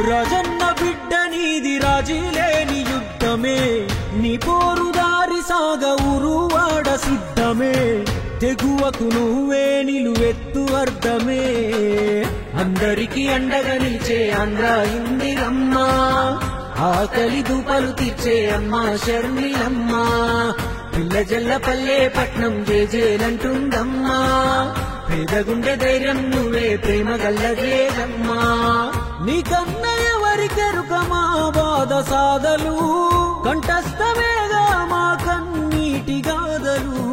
రాజన్న బిడ్డ నీది రాజీలేని యుద్ధమే నీ పోరుదారి సాగ ఉరువాడ సిద్ధమే తెగువకు నువ్వే నిలువెత్తు అర్థమే అందరికి అండగా నిలిచే ఆంధ్ర ఇందిరమ్మ ఆకలి దూపలు తీర్చే అమ్మ షర్మిలమ్మ పిల్ల జల్ల పల్లె పట్నం జేజేలంటుందమ్మా పేదగుండె ధైర్యం నువ్వే ప్రేమ గల్లదేదమ్మా నీకన్న ఎవరికెరుకమా బాధ సాధలు కంఠస్థమేగా మా కన్నీటి గాథలు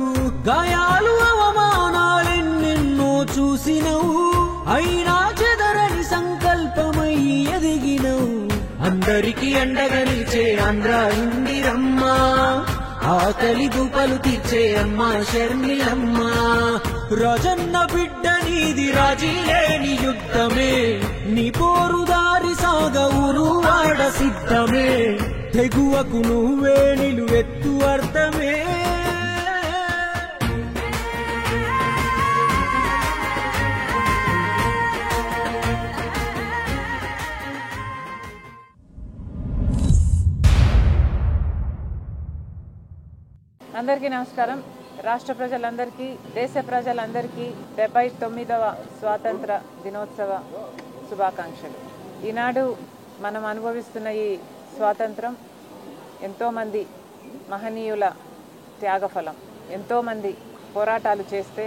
గాయాలు అవమానాలెన్నెన్నో చూసినవు అయినా చెదరని సంకల్పమై ఎదిగినవు అందరికి అండగా నిలిచే ఆంధ్ర ఇందిరమ్మ ఆకలి దూపలు తీర్చే అమ్మ షర్మిలమ్మ రాజన్న బిడ్డ నీది రాజీలేని యుద్ధమే నీ పోరుదారి సాగ ఉరువాడ సిద్ధమే తెగువకు నువ్వే నిలువెత్తు అర్థమే అందరికీ నమస్కారం. రాష్ట్ర ప్రజలందరికీ దేశ ప్రజలందరికీ 79వ స్వాతంత్ర దినోత్సవ శుభాకాంక్షలు. ఈనాడు మనం అనుభవిస్తున్న ఈ స్వాతంత్రం ఎంతోమంది మహనీయుల త్యాగఫలం. ఎంతోమంది పోరాటాలు చేస్తే,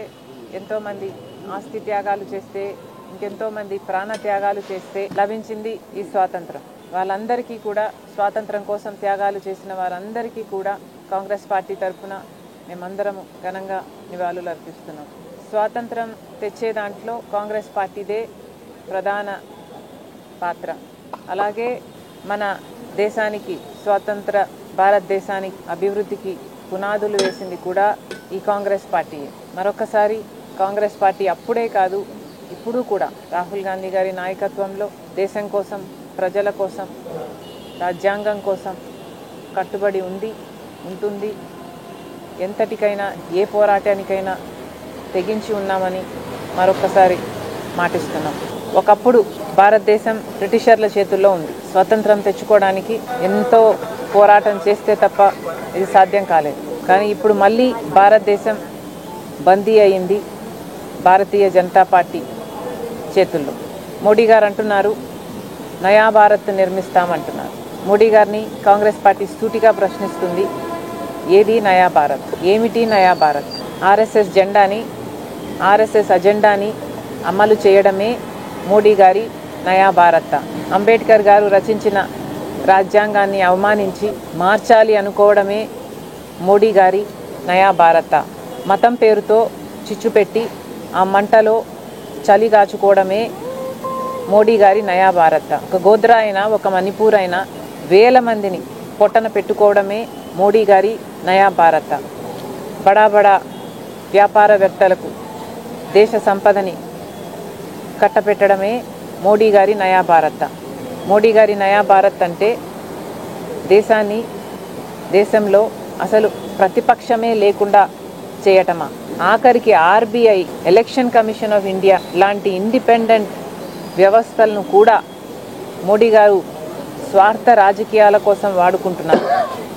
ఎంతోమంది ఆస్తి త్యాగాలు చేస్తే, ఇంకెంతోమంది ప్రాణ త్యాగాలు చేస్తే లభించింది ఈ స్వాతంత్రం. వాళ్ళందరికీ కూడా, స్వాతంత్రం కోసం త్యాగాలు చేసిన వారందరికీ కూడా కాంగ్రెస్ పార్టీ తరఫున మేమందరము ఘనంగా నివాళులు అర్పిస్తున్నాం. స్వాతంత్రం తెచ్చే దాంట్లో కాంగ్రెస్ పార్టీదే ప్రధాన పాత్ర. అలాగే మన దేశానికి, స్వాతంత్ర భారతదేశానికి అభివృద్ధికి పునాదులు వేసింది కూడా ఈ కాంగ్రెస్ పార్టీ. మరొకసారి కాంగ్రెస్ పార్టీ అప్పుడే కాదు, ఇప్పుడు కూడా రాహుల్ గాంధీ గారి నాయకత్వంలో దేశం కోసం, ప్రజల కోసం, రాజ్యాంగం కోసం కట్టుబడి ఉంది, ఉంటుంది. ఎంతటికైనా, ఏ పోరాటానికైనా తెగించి ఉన్నామని మరొకసారి మాటిస్తున్నాం. ఒకప్పుడు భారతదేశం బ్రిటిషర్ల చేతుల్లో ఉంది. స్వతంత్రం తెచ్చుకోవడానికి ఎంతో పోరాటం చేస్తే తప్ప ఇది సాధ్యం కాలేదు. కానీ ఇప్పుడు మళ్ళీ భారతదేశం బందీ అయింది భారతీయ జనతా పార్టీ చేతుల్లో. మోడీ గారు అంటున్నారు నయా భారత్ నిర్మిస్తామంటున్నారు. మోడీ గారిని కాంగ్రెస్ పార్టీ సూటిగా ప్రశ్నిస్తుంది. ఏది నయా భారత్? ఏమిటి నయా భారత్? ఆర్ఎస్ఎస్ అజెండాని అమలు చేయడమే మోడీ గారి నయా భారత్. అంబేద్కర్ గారు రచించిన రాజ్యాంగాన్ని అవమానించి మార్చాలి అనుకోవడమే మోడీ గారి నయా భారత్. మతం పేరుతో చిచ్చుపెట్టి ఆ మంటలో చలి కాచుకోవడమే మోడీ గారి నయా భారత్. ఒక గోద్రా అయినా, ఒక మణిపూర్ అయినా వేల మందిని పొట్టన పెట్టుకోవడమే మోడీ గారి నయా భారత్. బడా బడా వ్యాపారవేత్తలకు దేశ సంపదని కట్టపెట్టడమే మోడీ గారి నయా భారత్. మోడీ గారి నయా భారత్ అంటే దేశంలో అసలు ప్రతిపక్షమే లేకుండా చేయటమా? ఆఖరికి RBI, election commission of India లాంటి ఇండిపెండెంట్ వ్యవస్థలను కూడా మోడీ గారు స్వార్థ రాజకీయాల కోసం వాడుకుంటున్నారు.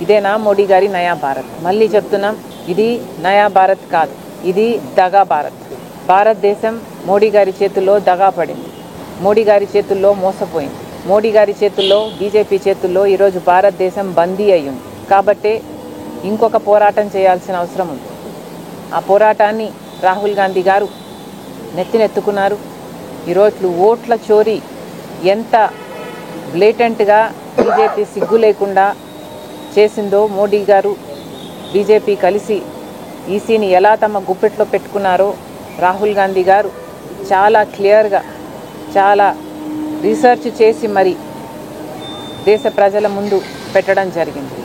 ఇదేనా మోడీ గారి నయా భారత్? మళ్ళీ చెప్తున్నాం, ఇది నయా భారత్ కాదు, ఇది దగా భారత్. భారతదేశం మోడీ గారి చేతుల్లో దగా పడింది, మోడీ గారి చేతుల్లో మోసపోయింది, మోడీ గారి చేతుల్లో, బీజేపీ చేతుల్లో ఈరోజు భారతదేశం బందీ అయ్యింది. కాబట్టే ఇంకొక పోరాటం చేయాల్సిన అవసరం ఉంది. ఆ పోరాటాన్ని రాహుల్ గాంధీ గారు నెత్తినెత్తుకున్నారు. ఈరోజు ఓట్ల చోరీ ఎంత బ్లేటెంట్గా బీజేపీ సిగ్గు లేకుండా చేసిందో, మోడీ గారు బీజేపీ కలిసి ఈసీని ఎలా తమ గుప్పెట్లో పెట్టుకున్నారో రాహుల్ గాంధీ గారు చాలా క్లియర్గా, చాలా రీసెర్చ్ చేసి మరి దేశ ప్రజల ముందు పెట్టడం జరిగింది.